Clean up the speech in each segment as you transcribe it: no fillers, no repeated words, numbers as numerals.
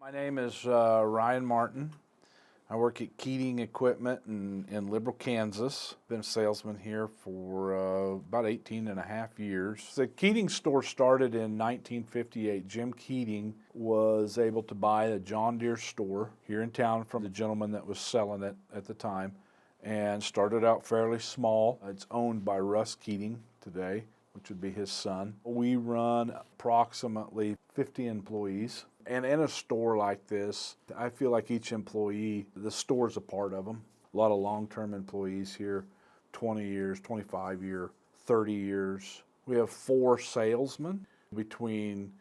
My name is Ryan Martin. I work at Keating Equipment in Liberal, Kansas. Been a salesman here for about 18 and a half years. The Keating store started in 1958. Jim Keating was able to buy a John Deere store here in town from the gentleman that was selling it at the time, and started out fairly small. It's owned by Russ Keating today, which would be his son. We run approximately 50 employees. And in a store like this, I feel like each employee, the store's a part of them. A lot of long-term employees here, 20 years, 25 years, 30 years. We have 4 salesmen between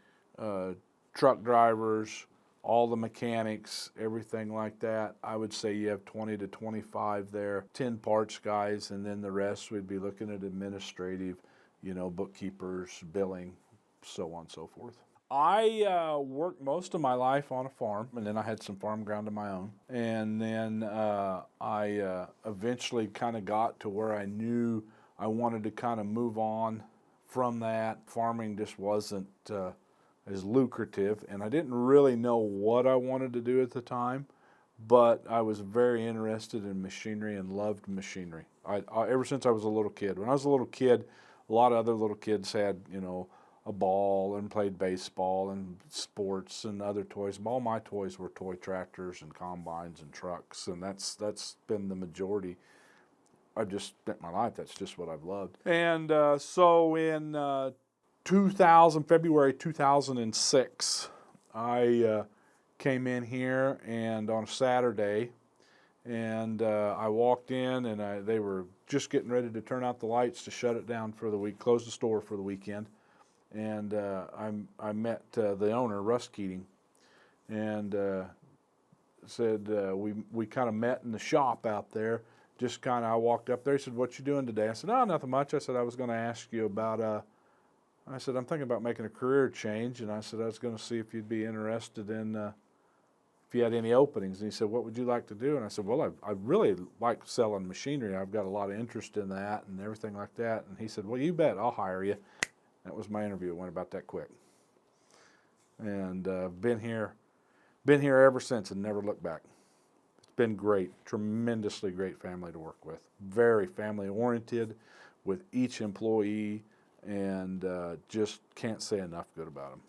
truck drivers, all the mechanics, everything like that. I would say you have 20 to 25 there, 10 parts guys, and then the rest we'd be looking at administrative, bookkeepers, billing, so on and so forth. I worked most of my life on a farm, and then I had some farm ground of my own. And then I eventually kind of got to where I knew I wanted to kind of move on from that. Farming just wasn't as lucrative, and I didn't really know what I wanted to do at the time, but I was very interested in machinery and loved machinery. Ever since I was a little kid. When I was a little kid, a lot of other little kids had, a ball and played baseball and sports and other toys. All my toys were toy tractors and combines and trucks, and that's been the majority. I've just spent my life, that's just what I've loved. And so in February 2006, I came in here and on a Saturday, and I walked in, and they were just getting ready to turn out the lights to shut it down for the week, close the store for the weekend. And I met the owner, Russ Keating, and said we kind of met in the shop out there. Just kind of, I walked up there. He said, "What you doing today?" I said, "Oh, nothing much." I said, "I was going to ask you about I said, "I'm thinking about making a career change," and I said, "I was going to see if you'd be interested in if you had any openings." And he said, "What would you like to do?" And I said, "Well, I really like selling machinery. I've got a lot of interest in that and everything like that." And he said, "Well, you bet, I'll hire you." That was my interview. It went about that quick. And been here ever since and never looked back. It's been great, tremendously great family to work with. Very family oriented with each employee, and just can't say enough good about them.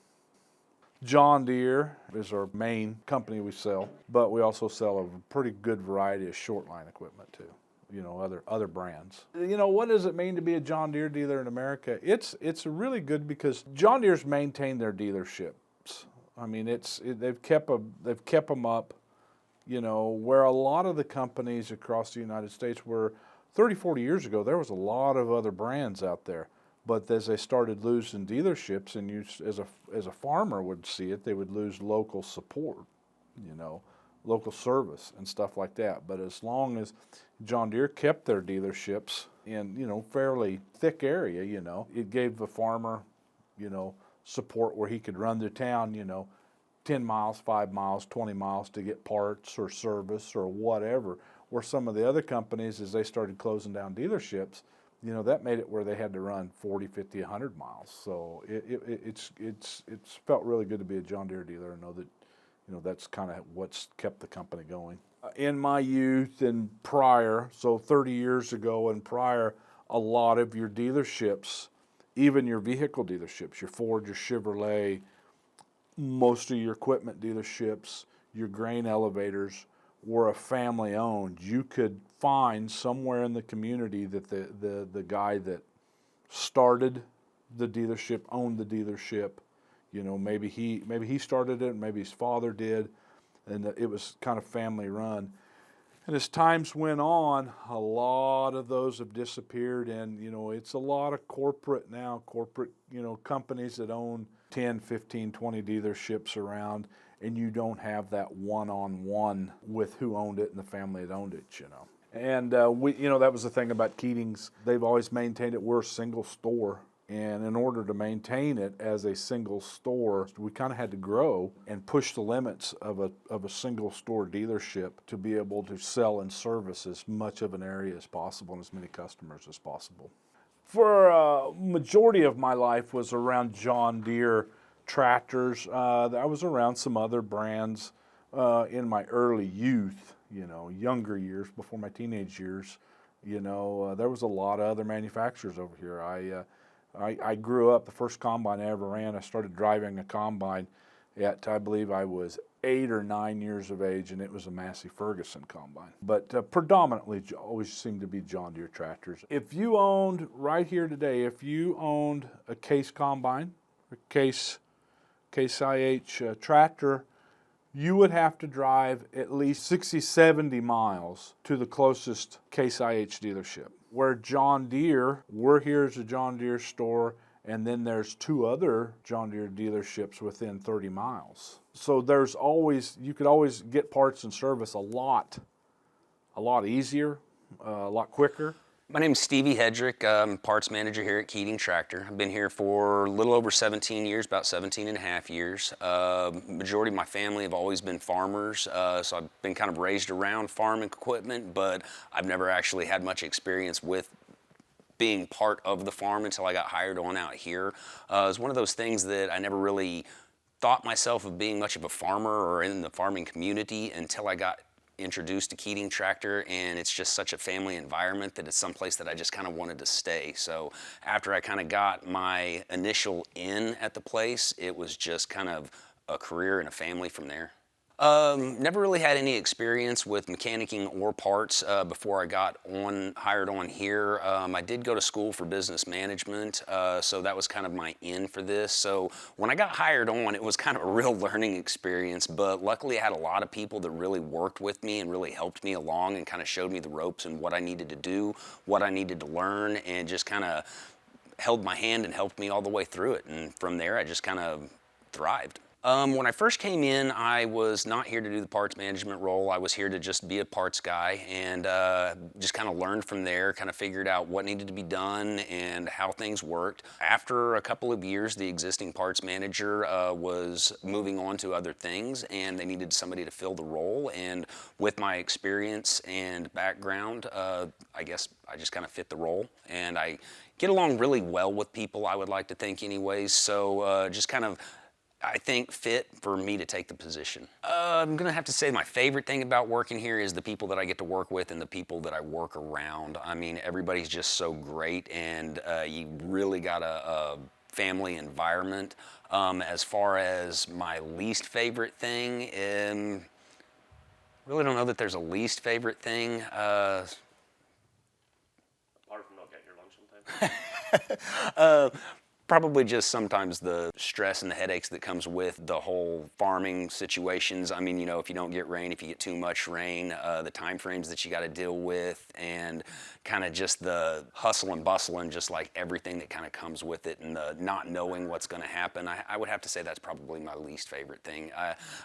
John Deere is our main company we sell, but we also sell a pretty good variety of short line equipment too. Other brands. What does it mean to be a John Deere dealer in America? It's really good because John Deere's maintained their dealerships. I mean, they've kept them up. Where a lot of the companies across the United States were 30, 40 years ago, there was a lot of other brands out there. But as they started losing dealerships, and you as a farmer would see it, they would lose local support. Local service and stuff like that. But as long as John Deere kept their dealerships in, fairly thick area, it gave the farmer, support where he could run to town, 10 miles, 5 miles, 20 miles to get parts or service or whatever. Where some of the other companies, as they started closing down dealerships, that made it where they had to run 40, 50, 100 miles. So it's felt really good to be a John Deere dealer and know that that's kind of what's kept the company going. In my youth and prior, so 30 years ago and prior, a lot of your dealerships, even your vehicle dealerships, your Ford, your Chevrolet, most of your equipment dealerships, your grain elevators were a family owned. You could find somewhere in the community that the guy that started the dealership owned the dealership. Maybe he started it, maybe his father did, and it was kind of family run. And as times went on, a lot of those have disappeared, and it's a lot of corporate now, companies that own 10, 15, 20 dealerships around, and you don't have that one-on-one with who owned it and the family that owned it, And that was the thing about Keating's. They've always maintained it. We're a single store. And in order to maintain it as a single store, we kind of had to grow and push the limits of a single store dealership to be able to sell and service as much of an area as possible and as many customers as possible. For a majority of my life was around John Deere tractors. I was around some other brands in my early youth, younger years, before my teenage years. There was a lot of other manufacturers over here. I grew up, the first combine I ever ran, I started driving a combine at, I believe I was 8 or 9 years of age, and it was a Massey Ferguson combine. But predominantly always seemed to be John Deere tractors. If you owned, right here today, if you owned a Case combine, a Case IH tractor, you would have to drive at least 60, 70 miles to the closest Case IH dealership. Where John Deere, we're here as a John Deere store, and then there's 2 other John Deere dealerships within 30 miles. So you could always get parts and service a lot easier, a lot quicker. My name is Stevie Hedrick. I'm parts manager here at Keating Tractor. I've been here for a little over 17 years, about 17 and a half years. Majority of my family have always been farmers, so I've been kind of raised around farming equipment, but I've never actually had much experience with being part of the farm until I got hired on out here. It was one of those things that I never really thought myself of being much of a farmer or in the farming community until I got introduced to Keating Tractor, and it's just such a family environment that it's someplace that I just kind of wanted to stay. So after I kind of got my initial in at the place, it was just kind of a career and a family from there. Never really had any experience with mechanicking or parts before I got hired on here. I did go to school for business management, so that was kind of my in for this. So when I got hired on, it was kind of a real learning experience, but luckily I had a lot of people that really worked with me and really helped me along and kind of showed me the ropes and what I needed to do, what I needed to learn, and just kind of held my hand and helped me all the way through it. And from there, I just kind of thrived. When I first came in, I was not here to do the parts management role. I was here to just be a parts guy and just kind of learned from there, kind of figured out what needed to be done and how things worked. After a couple of years, the existing parts manager was moving on to other things, and they needed somebody to fill the role. And with my experience and background, I guess I just kind of fit the role. And I get along really well with people, I would like to think anyways. So just kind of, I think, fit for me to take the position. I'm gonna have to say my favorite thing about working here is the people that I get to work with and the people that I work around. I mean, everybody's just so great, and you really got a family environment. As far as my least favorite thing, really don't know that there's a least favorite thing. Apart from not getting your lunch on time? Probably just sometimes the stress and the headaches that comes with the whole farming situations. I mean, if you don't get rain, if you get too much rain, the time frames that you got to deal with, and kind of just the hustle and bustle and just like everything that kind of comes with it, and the not knowing what's going to happen. I would have to say that's probably my least favorite thing.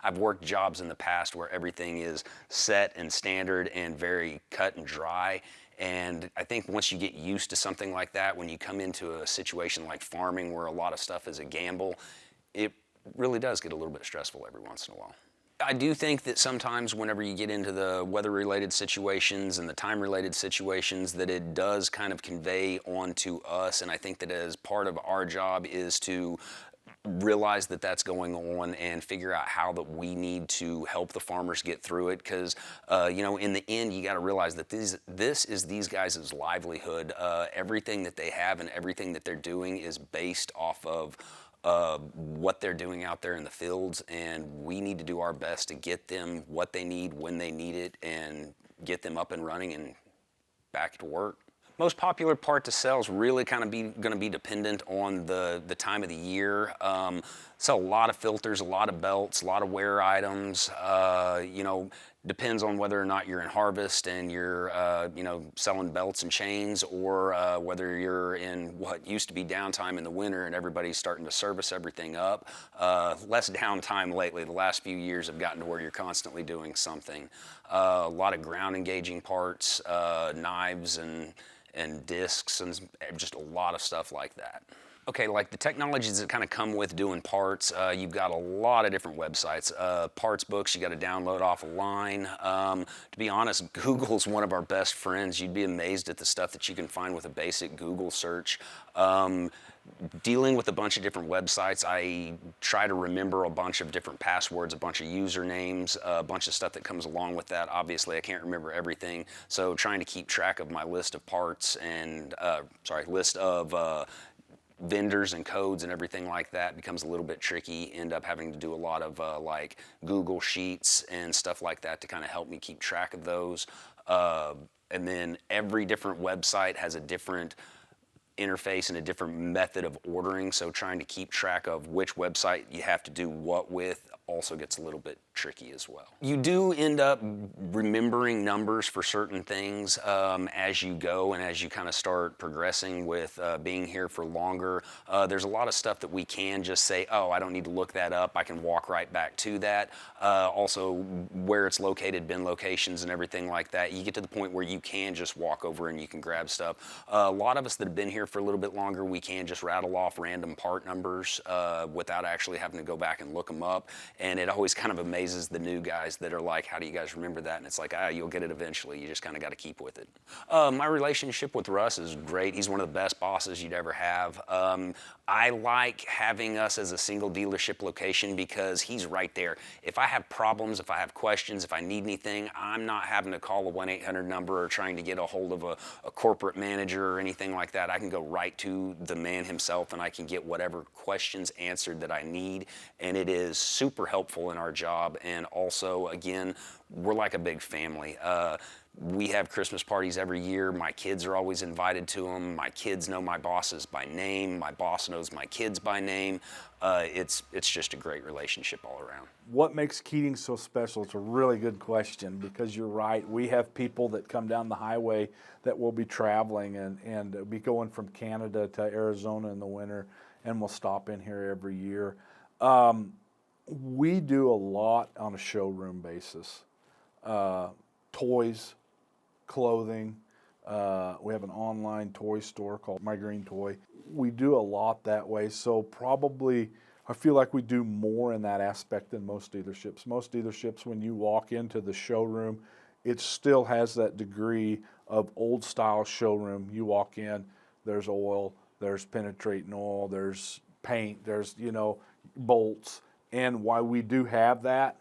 I've worked jobs in the past where everything is set and standard and very cut and dry. And I think once you get used to something like that, when you come into a situation like farming where a lot of stuff is a gamble, it really does get a little bit stressful every once in a while. I do think that sometimes whenever you get into the weather-related situations and the time-related situations, that it does kind of convey onto us, and I think that as part of our job is to realize that that's going on and figure out how that we need to help the farmers get through it, because in the end you got to realize that this is these guys' livelihood. Everything that they have and everything that they're doing is based off of what they're doing out there in the fields, and we need to do our best to get them what they need when they need it and get them up and running and back to work. Most popular part to sell is really kind of going to be dependent on the time of the year. Sell a lot of filters, a lot of belts, a lot of wear items. Depends on whether or not you're in harvest and you're selling belts and chains, or whether you're in what used to be downtime in the winter and everybody's starting to service everything up. Less downtime lately. The last few years have gotten to where you're constantly doing something. A lot of ground engaging parts, knives and discs, and just a lot of stuff like that. Okay, like the technologies that kind of come with doing parts, you've got a lot of different websites. Parts books you got to download off a line. To be honest, Google's one of our best friends. You'd be amazed at the stuff that you can find with a basic Google search. dealing with a bunch of different websites, I try to remember a bunch of different passwords, a bunch of usernames, a bunch of stuff that comes along with that. Obviously, I can't remember everything, so trying to keep track of my list of parts and, list of vendors and codes and everything like that becomes a little bit tricky. End up having to do a lot of like Google Sheets and stuff like that to kind of help me keep track of those. And then every different website has a different interface and a different method of ordering, so trying to keep track of which website you have to do what with also gets a little bit tricky as well. You do end up remembering numbers for certain things as you go and as you kind of start progressing with being here for longer. There's a lot of stuff that we can just say, oh, I don't need to look that up, I can walk right back to that. Also where it's located, bin locations and everything like that, you get to the point where you can just walk over and you can grab stuff. A lot of us that have been here for a little bit longer, we can just rattle off random part numbers without actually having to go back and look them up. And it always kind of amazes the new guys that are like, how do you guys remember that? And it's like, you'll get it eventually. You just kind of got to keep with it. My relationship with Russ is great. He's one of the best bosses you'd ever have. I like having us as a single dealership location because he's right there. If I have problems, if I have questions, if I need anything, I'm not having to call a 1-800 number or trying to get a hold of a corporate manager or anything like that. I can go right to the man himself and I can get whatever questions answered that I need, and it is super helpful in our job. And also, again, we're like a big family. We have Christmas parties every year. My kids are always invited to them. My kids know my bosses by name. My boss knows my kids by name. It's just a great relationship all around. What makes Keating so special? It's a really good question, because you're right. We have people that come down the highway that will be traveling and be going from Canada to Arizona in the winter, and will stop in here every year. We do a lot on a showroom basis. Toys, clothing. We have an online toy store called My Green Toy. We do a lot that way, so probably I feel like we do more in that aspect than most dealerships. Most dealerships, when you walk into the showroom, it still has that degree of old style showroom. You walk in, there's oil, there's penetrating oil, there's paint, there's, bolts. And while we do have that,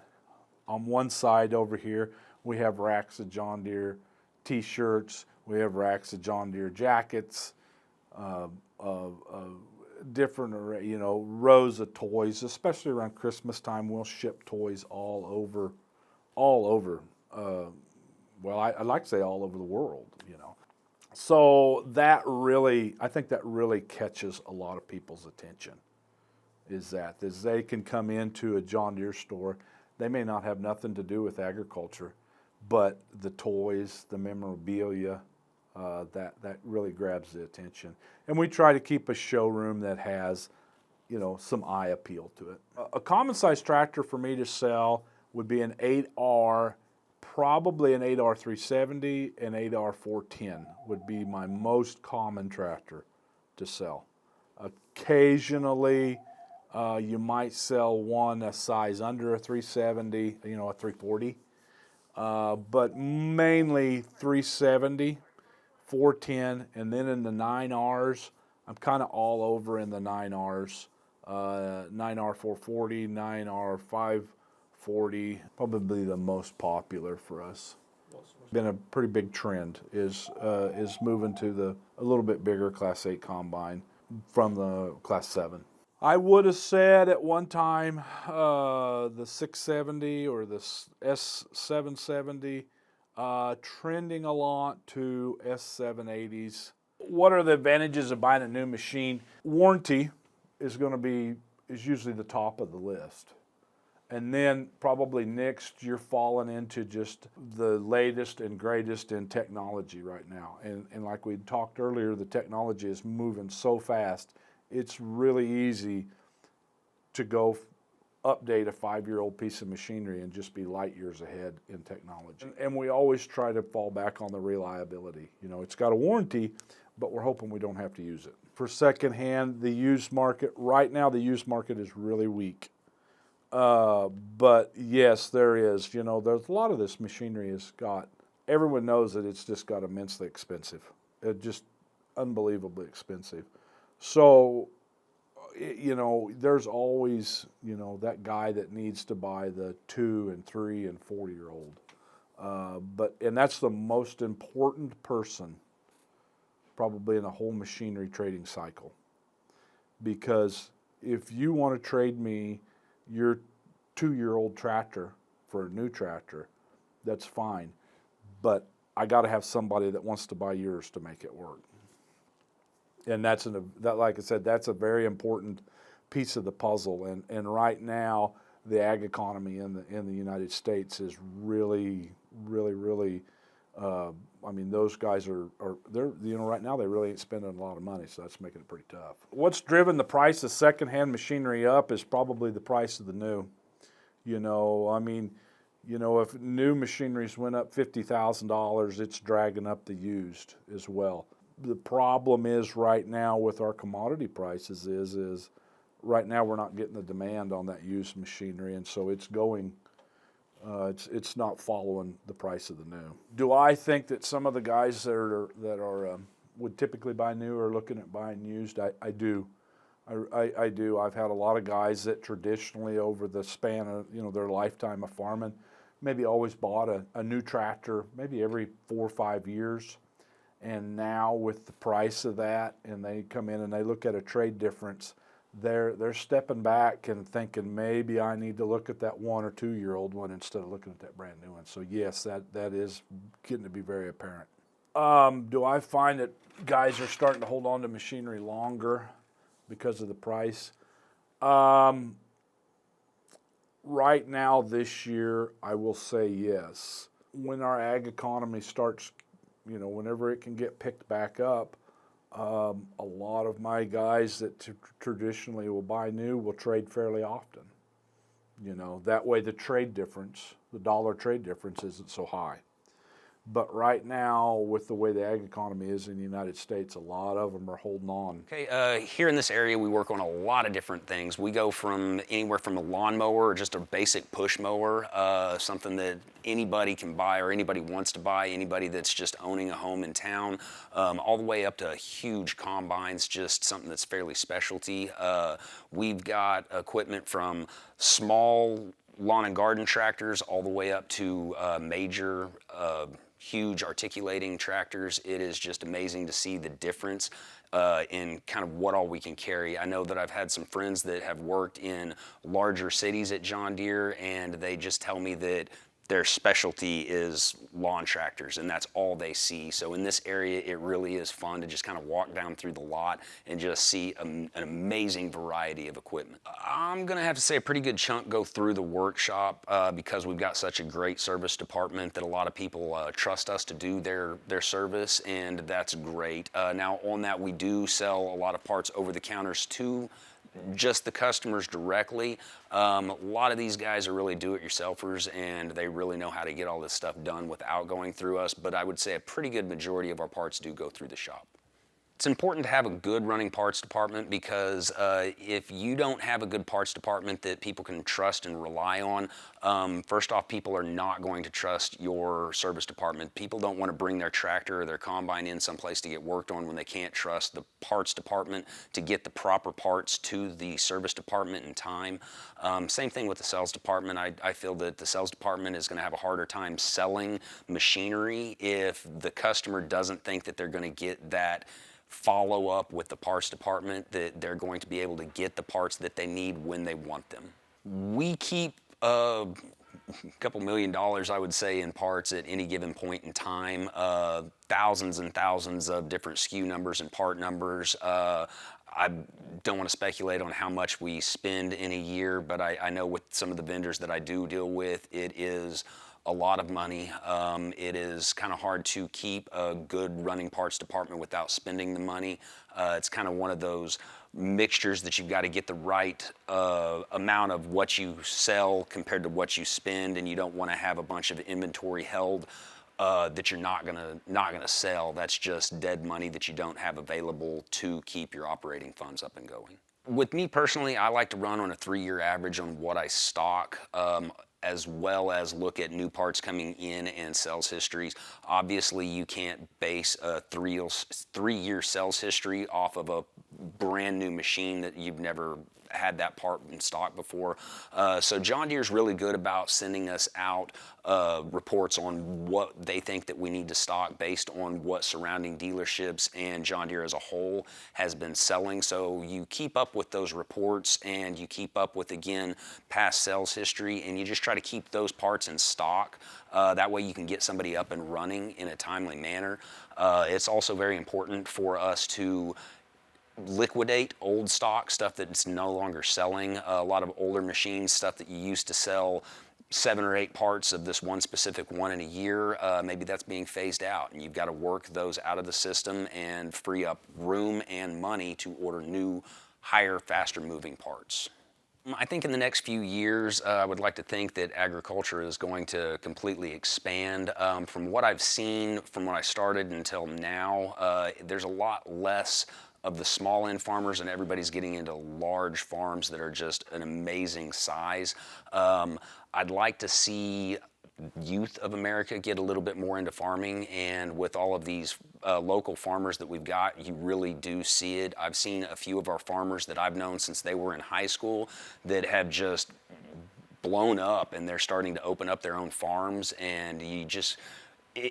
on one side over here, we have racks of John Deere t-shirts, we have racks of John Deere jackets, different array, rows of toys. Especially around Christmas time, we'll ship toys all over. Well, I'd like to say all over the world, So I think that really catches a lot of people's attention. Is they can come into a John Deere store. They may not have nothing to do with agriculture, but the toys, the memorabilia, that really grabs the attention. And we try to keep a showroom that has, some eye appeal to it. A common size tractor for me to sell would be an 8R, probably an 8R 370, an 8R 410 would be my most common tractor to sell. Occasionally, you might sell one a size under a 370, a 340, but mainly 370, 410, and then in the 9Rs, I'm kind of all over in the 9Rs, 9R 440, 9R 540, probably the most popular for us. Been a pretty big trend is moving to a little bit bigger Class 8 combine from the Class 7. I would have said at one time the 670 or the S770 trending a lot to S780s. What are the advantages of buying a new machine? Warranty is usually the top of the list. And then probably next you're falling into just the latest and greatest in technology right now. And like we talked earlier, the technology is moving so fast. It's really easy to go update a 5-year-old piece of machinery and just be light years ahead in technology. And we always try to fall back on the reliability. It's got a warranty, but we're hoping we don't have to use it. For secondhand, the used market, right now the used market is really weak. But yes, there is. There's a lot of this machinery everyone knows that it's just got immensely expensive. It's just unbelievably expensive. So, there's always, that guy that needs to buy the 2 and 3 and 4-year-old. And that's the most important person probably in the whole machinery trading cycle. Because if you want to trade me your 2-year-old tractor for a new tractor, that's fine. But I got to have somebody that wants to buy yours to make it work. And like I said, that's a very important piece of the puzzle. And right now, the ag economy in the United States is really, really, really. Those guys they're right now they really ain't spending a lot of money, so that's making it pretty tough. What's driven the price of secondhand machinery up is probably the price of the new. If new machineries went up $50,000, it's dragging up the used as well. The problem is right now with our commodity prices is right now we're not getting the demand on that used machinery, and so it's going. It's not following the price of the new. Do I think that some of the guys that would typically buy new are looking at buying used? I do. I do. I've had a lot of guys that traditionally over the span of their lifetime of farming, maybe always bought a new tractor maybe every 4 or 5 years, and now with the price of that, and they come in and they look at a trade difference. They're stepping back and thinking maybe I need to look at that 1 or 2-year-old one instead of looking at that brand new one. So yes, that is getting to be very apparent. Do I find that guys are starting to hold on to machinery longer because of the price? Right now this year, I will say yes. When our ag economy starts, whenever it can get picked back up, a lot of my guys that traditionally will buy new will trade fairly often. That way the dollar trade difference isn't so high. But right now, with the way the ag economy is in the United States, a lot of them are holding on. Okay, here in this area, we work on a lot of different things. We go from anywhere from a lawnmower or just a basic push mower, something that anybody can buy or anybody wants to buy, anybody that's just owning a home in town, all the way up to huge combines, just something that's fairly specialty. We've got equipment from small lawn and garden tractors all the way up to major huge articulating tractors. It is just amazing to see the difference in kind of what all we can carry. I know that I've had some friends that have worked in larger cities at John Deere, and they just tell me that their specialty is lawn tractors, and that's all they see. So in this area, it really is fun to just kind of walk down through the lot and just see an amazing variety of equipment. I'm gonna have to say a pretty good chunk go through the workshop because we've got such a great service department that a lot of people trust us to do their service, and that's great. Now on that, we do sell a lot of parts over the counters too, just the customers directly. A lot of these guys are really do-it-yourselfers, and they really know how to get all this stuff done without going through us, but I would say a pretty good majority of our parts do go through the shop. It's important to have a good running parts department because if you don't have a good parts department that people can trust and rely on, first off, people are not going to trust your service department. People don't want to bring their tractor or their combine in someplace to get worked on when they can't trust the parts department to get the proper parts to the service department in time. Same thing with the sales department. I feel that the sales department is going to have a harder time selling machinery if the customer doesn't think that they're going to get that follow up with the parts department, that they're going to be able to get the parts that they need when they want them. We keep a couple $1 million, I would say, in parts at any given point in time. Thousands and thousands of different SKU numbers and part numbers. I don't want to speculate on how much we spend in a year, but I know with some of the vendors that I do deal with, it is a lot of money. It is kind of hard to keep a good running parts department without spending the money. It's kind of one of those mixtures that you've got to get the right amount of what you sell compared to what you spend, and you don't want to have a bunch of inventory held that you're not gonna sell. That's just dead money that you don't have available to keep your operating funds up and going. With me personally, I like to run on a 3-year average on what I stock, as well as look at new parts coming in and sales histories. Obviously, you can't base a 3-year sales history off of a brand new machine that you've never had that part in stock before. So John Deere's really good about sending us out reports on what they think that we need to stock based on what surrounding dealerships and John Deere as a whole has been selling. So you keep up with those reports and you keep up with, again, past sales history, and you just try to keep those parts in stock. That way you can get somebody up and running in a timely manner. It's also very important for us to liquidate old stock, stuff that's no longer selling. A lot of older machines, stuff that you used to sell 7 or 8 parts of this one specific one in a year, maybe that's being phased out, and you've got to work those out of the system and free up room and money to order new, higher, faster moving parts. I think in the next few years, I would like to think that agriculture is going to completely expand. From what I've seen, from when I started until now, there's a lot less of the small end farmers, and everybody's getting into large farms that are just an amazing size. I'd like to see youth of America get a little bit more into farming, and with all of these local farmers that we've got, you really do see it. I've seen a few of our farmers that I've known since they were in high school that have just blown up, and they're starting to open up their own farms, and you just,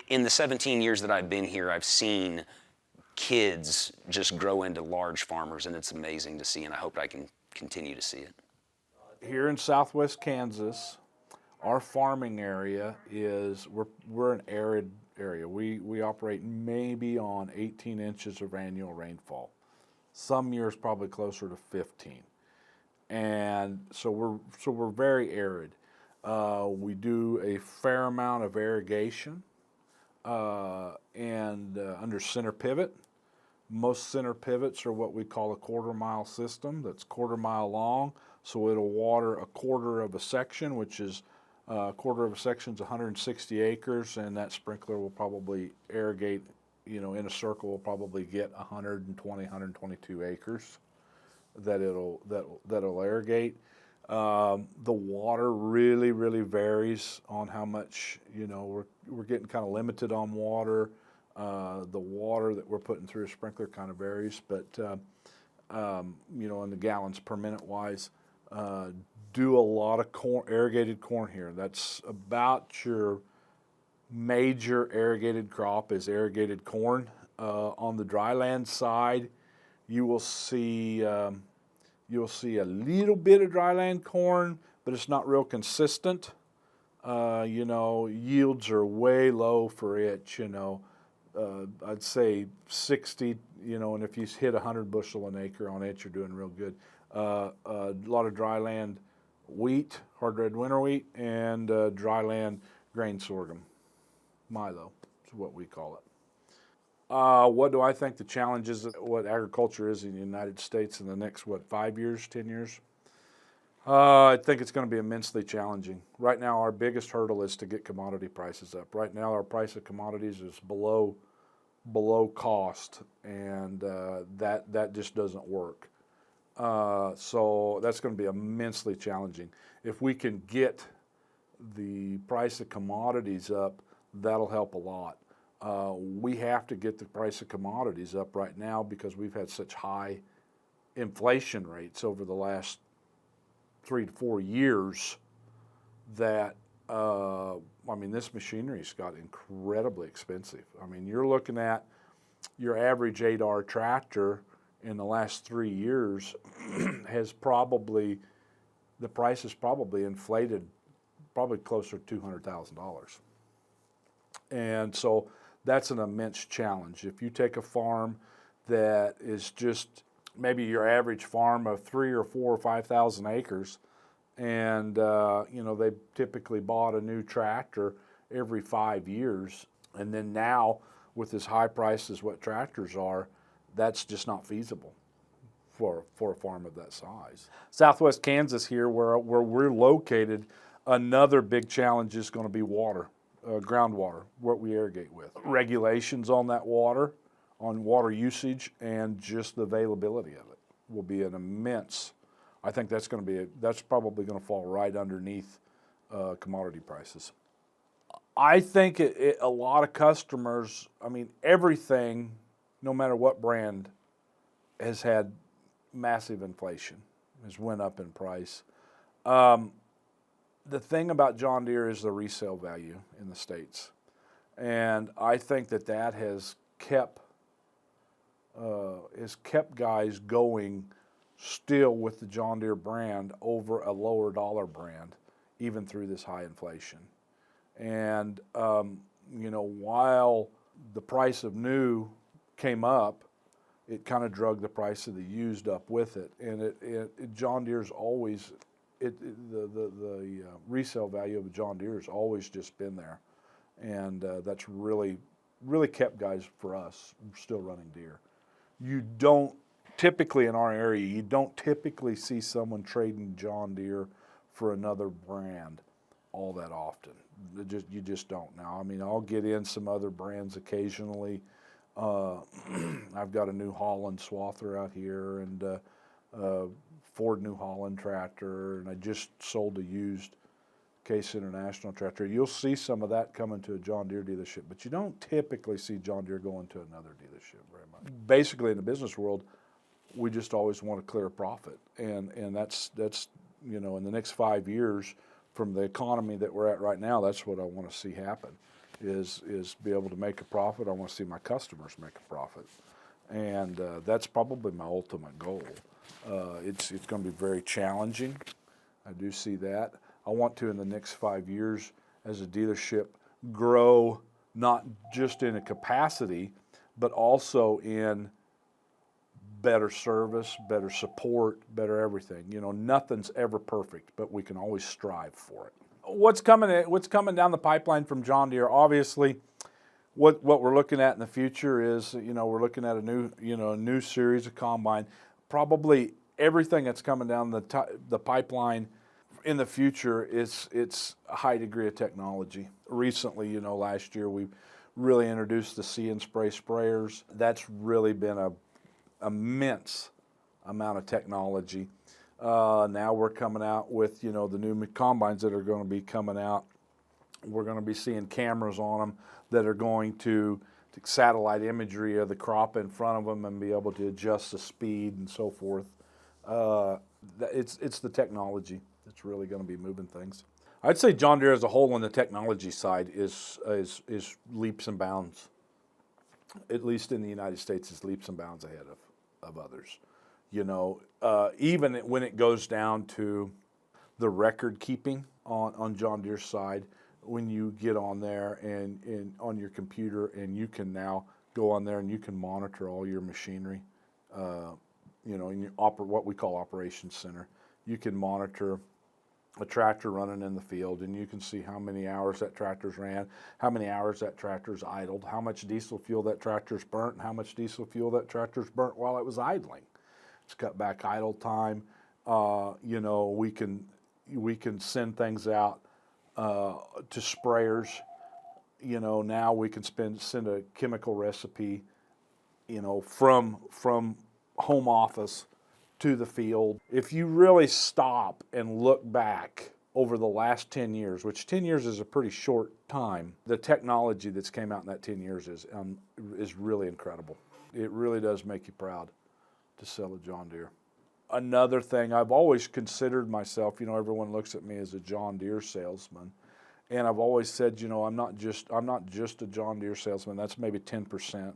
in the 17 years that I've been here, I've seen kids just grow into large farmers, and it's amazing to see, and I hope I can continue to see it. Here in southwest Kansas, our farming area is, we're an arid area. We operate maybe on 18 inches of annual rainfall. Some years probably closer to 15. And so we're very arid. We do a fair amount of irrigation and under center pivot. Most center pivots are what we call a 1/4 mile system. That's 1/4 mile long, so it'll water a quarter of a section, which is a quarter of a section is 160 acres, and that sprinkler will probably irrigate, in a circle, will probably get 120, 122 acres that it'll irrigate. The water really varies on how much, we're getting kind of limited on water. The water that we're putting through a sprinkler kind of varies, but in the gallons per minute wise, do a lot of corn, irrigated corn here. That's about your major irrigated crop is irrigated corn. On the dryland side, you will see a little bit of dryland corn, but it's not real consistent. Yields are way low for it. I'd say 60, and if you hit 100 bushel an acre on it, you're doing real good. A lot of dryland wheat, hard red winter wheat, and dryland grain sorghum. Milo is what we call it. What do I think the challenges of what agriculture is in the United States in the next, 5 years, 10 years? I think it's going to be immensely challenging. Right now, our biggest hurdle is to get commodity prices up. Right now, our price of commodities is below cost, and that just doesn't work. So that's going to be immensely challenging. If we can get the price of commodities up, that'll help a lot. We have to get the price of commodities up right now because we've had such high inflation rates over the last 3 to 4 years that, this machinery's got incredibly expensive. You're looking at your average 8R tractor in the last 3 years has probably, the price is probably inflated probably closer to $200,000. And so that's an immense challenge. If you take a farm that is just maybe your average farm of 3 or 4 or 5,000 acres, and they typically bought a new tractor every 5 years, and then now with as high prices what tractors are, that's just not feasible for a farm of that size. Southwest Kansas here, where we're located, another big challenge is going to be water, groundwater, what we irrigate with. Regulations on that water, on water usage, and just the availability of it. will be an immense. I think that's going to be that's probably going to fall right underneath commodity prices. I think a lot of customers, I mean, everything, no matter what brand, has had massive inflation, has went up in price. The thing about John Deere is the resale value in the States. And I think that has kept guys going still with the John Deere brand over a lower dollar brand, even through this high inflation. And, while the price of new came up, it kind of drug the price of the used up with it. And John Deere's always, the resale value of a John Deere has always just been there. And that's really kept guys, for us, still running Deere. You don't typically, in our area, you don't typically see someone trading John Deere for another brand all that often. You just don't. Now, I mean, I'll get in some other brands occasionally. I've got a New Holland swather out here, and Ford New Holland tractor, and I just sold a used Case International tractor. You'll see some of that coming to a John Deere dealership, but you don't typically see John Deere going to another dealership very much. Basically, in the business world, we just always want to clear a profit, and that's in the next 5 years, from the economy that we're at right now, that's what I want to see happen, is be able to make a profit. I want to see my customers make a profit, and that's probably my ultimate goal. It's going to be very challenging. I do see that. I want to, in the next 5 years, as a dealership, grow not just in a capacity, but also in better service, better support, better everything. Nothing's ever perfect, but we can always strive for it. What's coming down the pipeline from John Deere? Obviously, what we're looking at in the future is, we're looking at a new series of combine. Probably everything that's coming down the pipeline in the future it's a high degree of technology. Recently, last year we really introduced the See and Spray sprayers. That's really been a immense amount of technology. Now we're coming out with the new combines that are going to be coming out. We're going to be seeing cameras on them that are going to take satellite imagery of the crop in front of them and be able to adjust the speed and so forth. It's the technology that's really going to be moving things. I'd say John Deere as a whole on the technology side is leaps and bounds. At least in the United States, is leaps and bounds ahead of others. Even when it goes down to the record keeping on John Deere's side, when you get on there and on your computer, and you can now go on there and you can monitor all your machinery, in your what we call operations center. You can monitor a tractor running in the field, and you can see how many hours that tractor's ran, how many hours that tractor's idled, how much diesel fuel that tractor's burnt, and how much diesel fuel that tractor's burnt while it was idling. It's cut back idle time. We can send things out to sprayers. Now we can send a chemical recipe, from home office to the field. If you really stop and look back over the last 10 years, which 10 years is a pretty short time, the technology that's came out in that 10 years is really incredible. It really does make you proud to sell a John Deere. Another thing, I've always considered myself, everyone looks at me as a John Deere salesman, and I've always said, I'm not just a John Deere salesman. That's maybe 10%.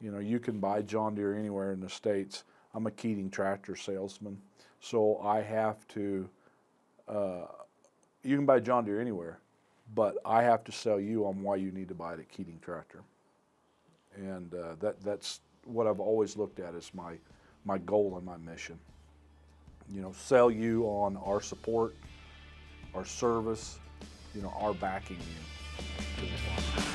You can buy John Deere anywhere in the States. I'm a Keating tractor salesman, so I have to, you can buy John Deere anywhere, but I have to sell you on why you need to buy the Keating tractor. And that's what I've always looked at as my goal and my mission. Sell you on our support, our service, our backing you to the farm.